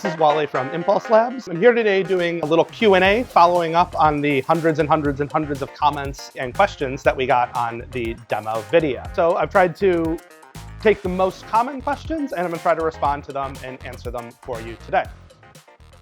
This is Wally from Impulse Labs. I'm here today doing a little Q&A following up on the hundreds and hundreds and hundreds of comments and questions that we got on the demo video. So I've tried to take the most common questions and I'm gonna try to respond to them and answer them for you today.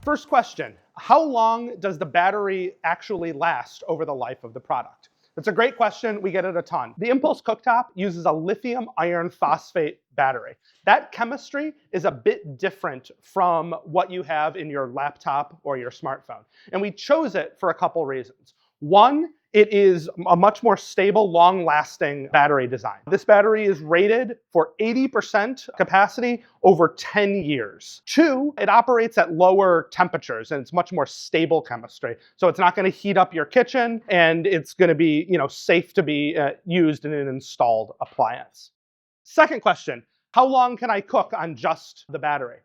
First question, how long does the battery actually last over the life of the product? That's a great question. We get it a ton. The Impulse Cooktop uses a lithium iron phosphate battery. That chemistry is a bit different from what you have in your laptop or your smartphone. And we chose it for a couple reasons. One, it is a much more stable, long-lasting battery design. This battery is rated for 80% capacity over 10 years. Two, it operates at lower temperatures and it's much more stable chemistry. So it's not going to heat up your kitchen and it's going to be, safe to be used in an installed appliance. Second question, how long can I cook on just the battery?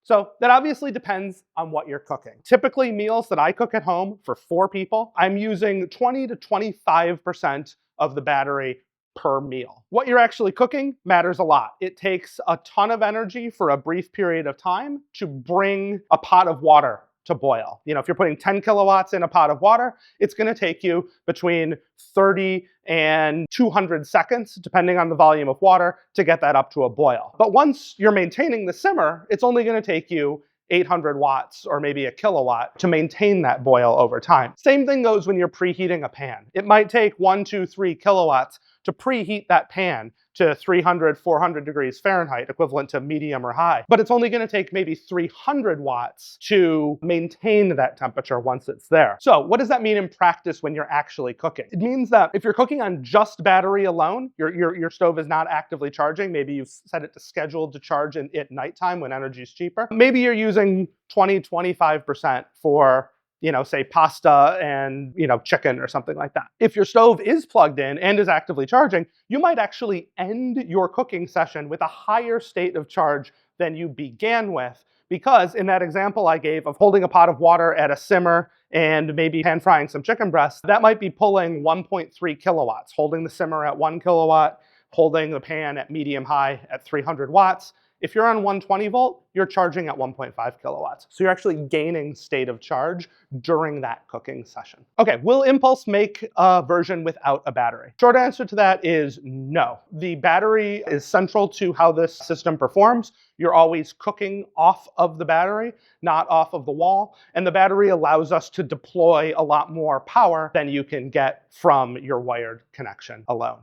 So that obviously depends on what you're cooking. Typically meals that I cook at home for 4 people, I'm using 20 to 25% of the battery per meal. What you're actually cooking matters a lot. It takes a ton of energy for a brief period of time to bring a pot of water to boil. If you're putting 10 kilowatts in a pot of water, it's going to take you between 30 and 200 seconds, depending on the volume of water, to get that up to a boil. But once you're maintaining the simmer, it's only going to take you 800 watts or maybe a kilowatt to maintain that boil over time. Same thing goes when you're preheating a pan. It might take 1, 2, 3 kilowatts to preheat that pan to 300, 400 degrees Fahrenheit, equivalent to medium or high. But it's only going to take maybe 300 watts to maintain that temperature once it's there. So what does that mean in practice when you're actually cooking? It means that if you're cooking on just battery alone, your stove is not actively charging. Maybe you've set it to scheduled to charge at nighttime when energy is cheaper. Maybe you're using 20, 25% for say pasta and, chicken or something like that. If your stove is plugged in and is actively charging, you might actually end your cooking session with a higher state of charge than you began with, because in that example I gave of holding a pot of water at a simmer and maybe pan frying some chicken breasts, that might be pulling 1.3 kilowatts, holding the simmer at 1 kilowatt, holding the pan at medium high at 300 watts. If you're on 120 volt, you're charging at 1.5 kilowatts. So you're actually gaining state of charge during that cooking session. Okay, will Impulse make a version without a battery? Short answer to that is no. The battery is central to how this system performs. You're always cooking off of the battery, not off of the wall. And the battery allows us to deploy a lot more power than you can get from your wired connection alone.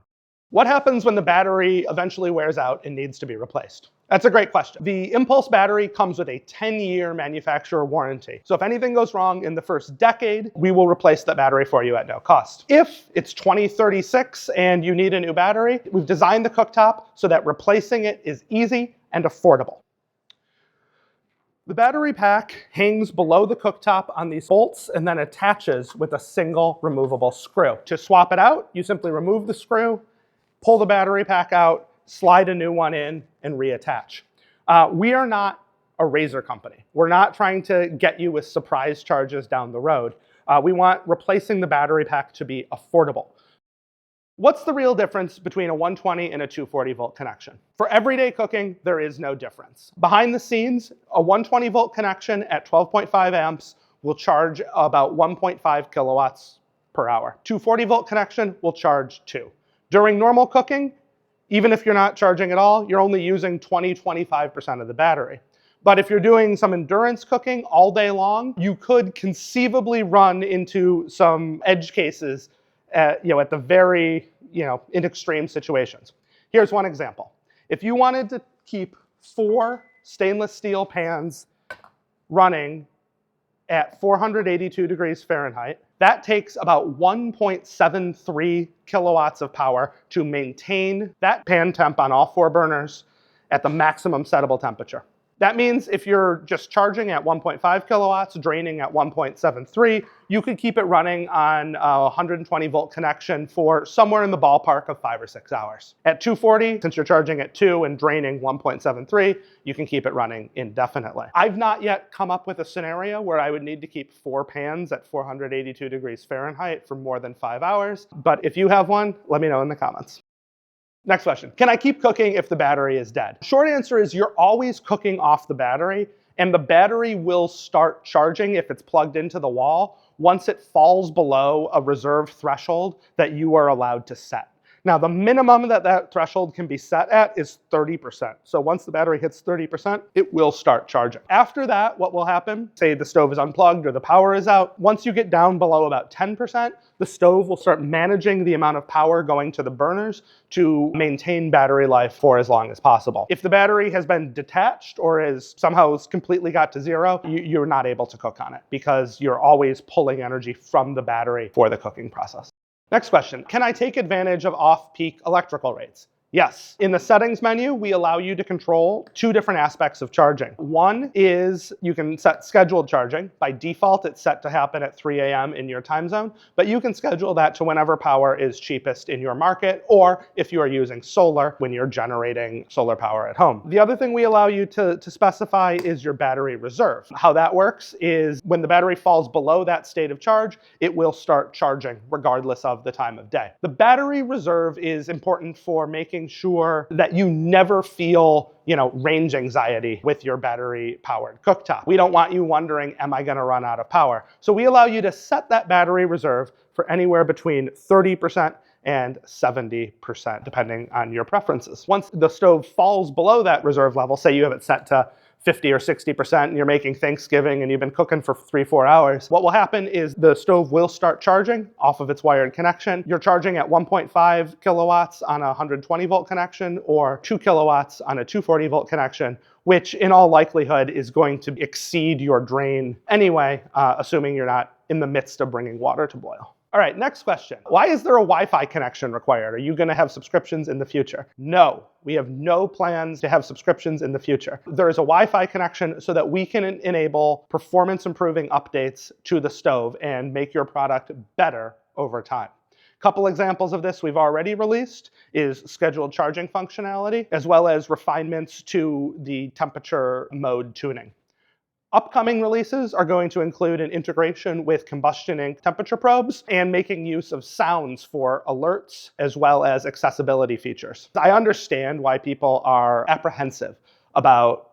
What happens when the battery eventually wears out and needs to be replaced? That's a great question. The Impulse battery comes with a 10-year manufacturer warranty. So if anything goes wrong in the first decade, we will replace the battery for you at no cost. If it's 2036 and you need a new battery, we've designed the cooktop so that replacing it is easy and affordable. The battery pack hangs below the cooktop on these bolts and then attaches with a single removable screw. To swap it out, you simply remove the screw, pull the battery pack out, slide a new one in, and reattach. We are not a razor company. We're not trying to get you with surprise charges down the road. We want replacing the battery pack to be affordable. What's the real difference between a 120 and a 240 volt connection? For everyday cooking, there is no difference. Behind the scenes, a 120 volt connection at 12.5 amps will charge about 1.5 kilowatts per hour. 240 volt connection will charge 2. During normal cooking, even if you're not charging at all, you're only using 20-25% of the battery. But if you're doing some endurance cooking all day long, you could conceivably run into some edge cases at the very, in extreme situations. Here's one example. If you wanted to keep 4 stainless steel pans running at 482 degrees Fahrenheit, that takes about 1.73 kilowatts of power to maintain that pan temp on all 4 burners at the maximum settable temperature. That means if you're just charging at 1.5 kilowatts, draining at 1.73, you could keep it running on a 120 volt connection for somewhere in the ballpark of 5 or 6 hours. At 240, since you're charging at 2 and draining 1.73, you can keep it running indefinitely. I've not yet come up with a scenario where I would need to keep 4 pans at 482 degrees Fahrenheit for more than 5 hours, but if you have one, let me know in the comments. Next question. Can I keep cooking if the battery is dead? Short answer is you're always cooking off the battery and the battery will start charging if it's plugged into the wall once it falls below a reserve threshold that you are allowed to set. Now, the minimum that threshold can be set at is 30%. So once the battery hits 30%, it will start charging. After that, what will happen, say the stove is unplugged or the power is out, once you get down below about 10%, the stove will start managing the amount of power going to the burners to maintain battery life for as long as possible. If the battery has been detached or is somehow completely got to zero, you're not able to cook on it because you're always pulling energy from the battery for the cooking process. Next question, can I take advantage of off-peak electrical rates? Yes. In the settings menu, we allow you to control two different aspects of charging. One is you can set scheduled charging. By default, it's set to happen at 3 a.m. in your time zone, but you can schedule that to whenever power is cheapest in your market, or if you are using solar, when you're generating solar power at home. The other thing we allow you to specify is your battery reserve. How that works is when the battery falls below that state of charge, it will start charging regardless of the time of day. The battery reserve is important for making sure that you never feel, range anxiety with your battery-powered cooktop. We don't want you wondering, am I going to run out of power? So we allow you to set that battery reserve for anywhere between 30% and 70%, depending on your preferences. Once the stove falls below that reserve level, say you have it set to 50 or 60% and you're making Thanksgiving and you've been cooking for 3-4 hours, what will happen is the stove will start charging off of its wired connection. You're charging at 1.5 kilowatts on a 120 volt connection or 2 kilowatts on a 240 volt connection, which in all likelihood is going to exceed your drain anyway, assuming you're not in the midst of bringing water to boil. All right, next question. Why is there a Wi-Fi connection required? Are you going to have subscriptions in the future? No, we have no plans to have subscriptions in the future. There is a Wi-Fi connection so that we can enable performance improving updates to the stove and make your product better over time. A couple examples of this we've already released is scheduled charging functionality, as well as refinements to the temperature mode tuning. Upcoming releases are going to include an integration with combustion ink temperature probes and making use of sounds for alerts as well as accessibility features. I understand why people are apprehensive about,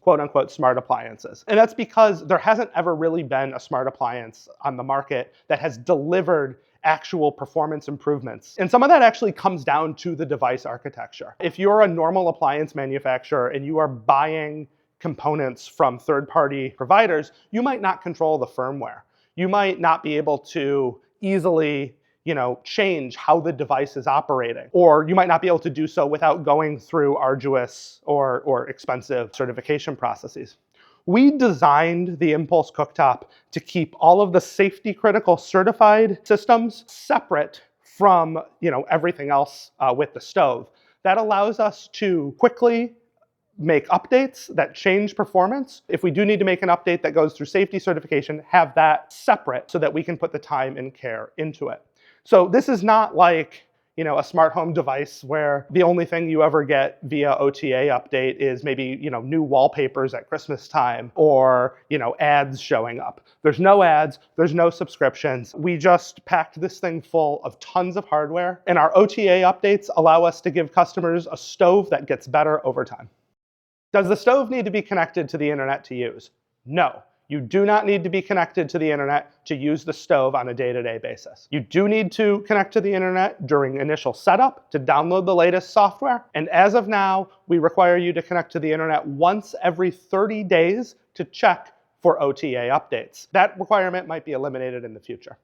quote unquote smart appliances. And that's because there hasn't ever really been a smart appliance on the market that has delivered actual performance improvements. And some of that actually comes down to the device architecture. If you're a normal appliance manufacturer and you are buying components from third-party providers, you might not control the firmware. You might not be able to easily, change how the device is operating, or you might not be able to do so without going through arduous or expensive certification processes. We designed the Impulse Cooktop to keep all of the safety-critical certified systems separate from, everything else with the stove. That allows us to quickly make updates that change performance. If we do need to make an update that goes through safety certification, have that separate so that we can put the time and care into it. So this is not like, a smart home device where the only thing you ever get via OTA update is maybe, new wallpapers at Christmas time or, ads showing up. There's no ads, there's no subscriptions. We just packed this thing full of tons of hardware, and our OTA updates allow us to give customers a stove that gets better over time. Does the stove need to be connected to the internet to use? No, you do not need to be connected to the internet to use the stove on a day-to-day basis. You do need to connect to the internet during initial setup to download the latest software. And as of now, we require you to connect to the internet once every 30 days to check for OTA updates. That requirement might be eliminated in the future.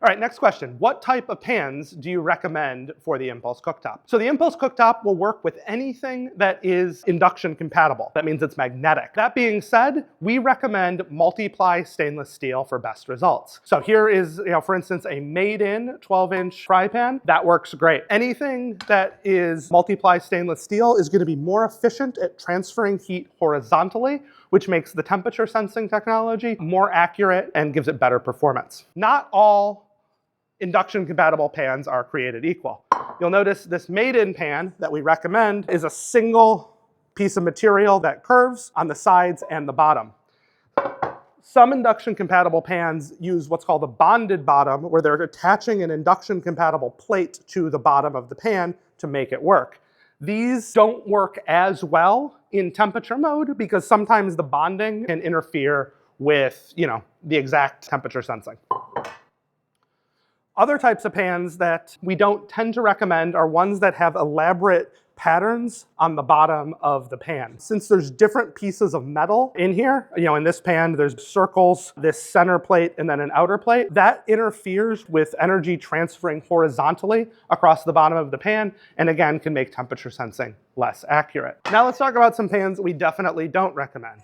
All right, next question. What type of pans do you recommend for the Impulse Cooktop? So the Impulse Cooktop will work with anything that is induction compatible. That means it's magnetic. That being said, we recommend multi-ply stainless steel for best results. So here is, for instance, a made-in 12-inch fry pan. That works great. Anything that is multi-ply stainless steel is going to be more efficient at transferring heat horizontally, which makes the temperature sensing technology more accurate and gives it better performance. Not all induction compatible pans are created equal. You'll notice this made-in pan that we recommend is a single piece of material that curves on the sides and the bottom. Some induction compatible pans use what's called a bonded bottom, where they're attaching an induction compatible plate to the bottom of the pan to make it work. These don't work as well in temperature mode because sometimes the bonding can interfere with, the exact temperature sensing. Other types of pans that we don't tend to recommend are ones that have elaborate patterns on the bottom of the pan. Since there's different pieces of metal in here, in this pan, there's circles, this center plate, and then an outer plate. That interferes with energy transferring horizontally across the bottom of the pan, and again, can make temperature sensing less accurate. Now let's talk about some pans we definitely don't recommend.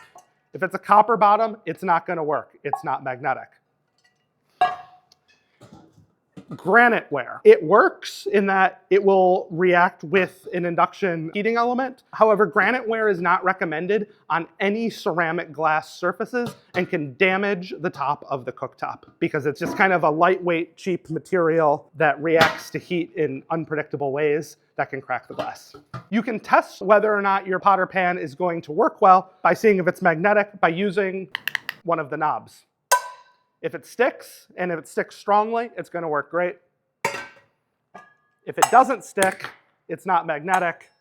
If it's a copper bottom, it's not gonna work. It's not magnetic. Graniteware. It works in that it will react with an induction heating element. However, graniteware is not recommended on any ceramic glass surfaces and can damage the top of the cooktop because it's just kind of a lightweight, cheap material that reacts to heat in unpredictable ways that can crack the glass. You can test whether or not your pot or pan is going to work well by seeing if it's magnetic by using one of the knobs. If it sticks, and if it sticks strongly, it's going to work great. If it doesn't stick, it's not magnetic,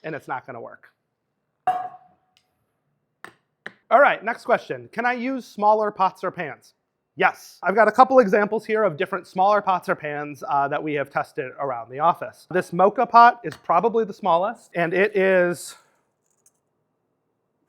and it's not going to work. All right, next question. Can I use smaller pots or pans? Yes. I've got a couple examples here of different smaller pots or pans that we have tested around the office. This mocha pot is probably the smallest, and it is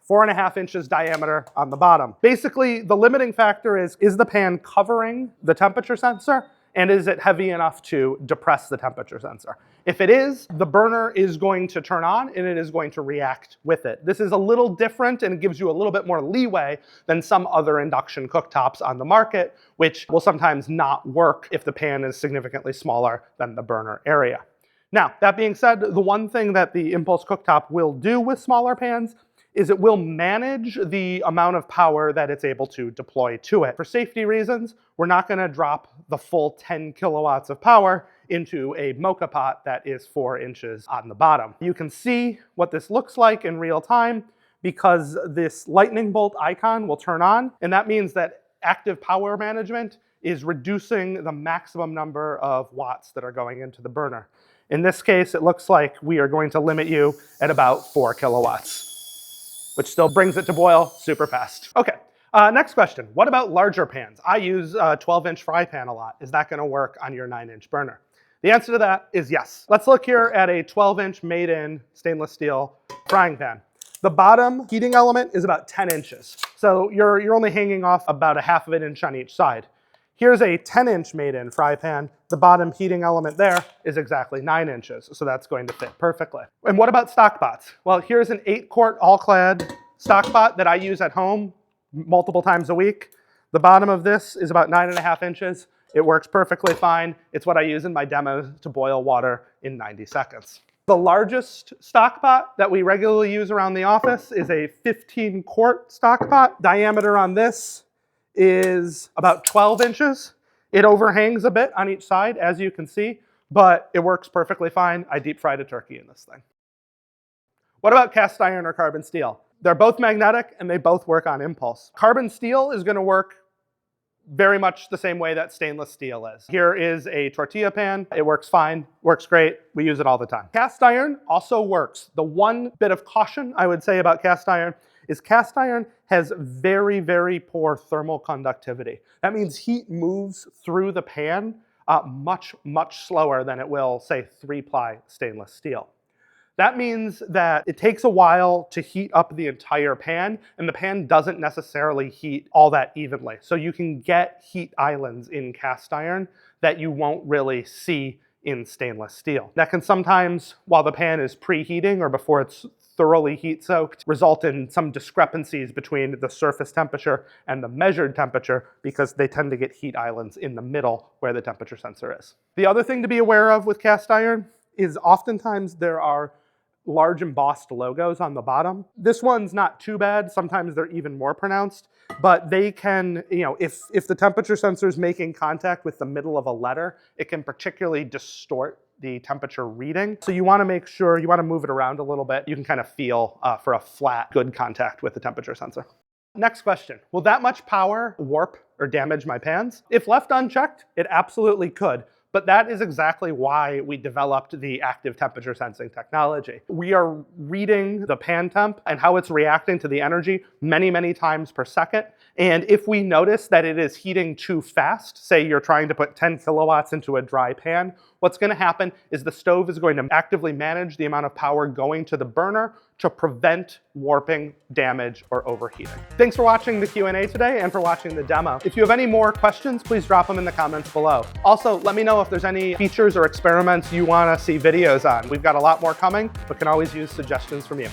4.5 inches diameter on the bottom. Basically, the limiting factor is the pan covering the temperature sensor, and is it heavy enough to depress the temperature sensor? If it is, the burner is going to turn on and it is going to react with it. This is a little different and it gives you a little bit more leeway than some other induction cooktops on the market, which will sometimes not work if the pan is significantly smaller than the burner area. Now, that being said, the one thing that the Impulse Cooktop will do with smaller pans is it will manage the amount of power that it's able to deploy to it. For safety reasons, we're not gonna drop the full 10 kilowatts of power into a mocha pot that is 4 inches on the bottom. You can see what this looks like in real time because this lightning bolt icon will turn on, and that means that active power management is reducing the maximum number of watts that are going into the burner. In this case, it looks like we are going to limit you at about 4 kilowatts. Which still brings it to boil super fast. Okay, next question. What about larger pans? I use a 12-inch fry pan a lot. Is that gonna work on your 9-inch burner? The answer to that is yes. Let's look here at a 12-inch made-in stainless steel frying pan. The bottom heating element is about 10 inches. So you're only hanging off about 1/2 of an inch on each side. Here's a 10-inch made-in fry pan. The bottom heating element there is exactly 9 inches, so that's going to fit perfectly. And what about stock pots? Well, here's an 8-quart all-clad stock pot that I use at home multiple times a week. The bottom of this is about 9.5 inches. It works perfectly fine. It's what I use in my demos to boil water in 90 seconds. The largest stock pot that we regularly use around the office is a 15-quart stock pot. Diameter on this is about 12 inches. It overhangs a bit on each side, as you can see, but it works perfectly fine. I deep fried a turkey in this thing. What about cast iron or carbon steel? They're both magnetic and they both work on impulse. Carbon steel is going to work very much the same way that stainless steel is. Here is a tortilla pan. It works fine, works great. We use it all the time. Cast iron also works. The one bit of caution I would say about cast iron is cast iron has very, very poor thermal conductivity. That means heat moves through the pan much, much slower than it will, say, 3-ply stainless steel. That means that it takes a while to heat up the entire pan, and the pan doesn't necessarily heat all that evenly. So you can get heat islands in cast iron that you won't really see in stainless steel. That can sometimes, while the pan is preheating or before it's thoroughly heat soaked, result in some discrepancies between the surface temperature and the measured temperature because they tend to get heat islands in the middle where the temperature sensor is. The other thing to be aware of with cast iron is oftentimes there are large embossed logos on the bottom. This one's not too bad. Sometimes they're even more pronounced, but they can, if the temperature sensor is making contact with the middle of a letter, it can particularly distort the temperature reading. So you want to make sure, you want to move it around a little bit. You can kind of feel for a flat, good contact with the temperature sensor. Next question, will that much power warp or damage my pans? If left unchecked, it absolutely could. But that is exactly why we developed the active temperature sensing technology. We are reading the pan temp and how it's reacting to the energy many, many times per second. And if we notice that it is heating too fast, say you're trying to put 10 kilowatts into a dry pan, what's going to happen is the stove is going to actively manage the amount of power going to the burner to prevent warping, damage, or overheating. Thanks for watching the Q&A today and for watching the demo. If you have any more questions, please drop them in the comments below. Also, let me know if there's any features or experiments you want to see videos on. We've got a lot more coming, but can always use suggestions from you.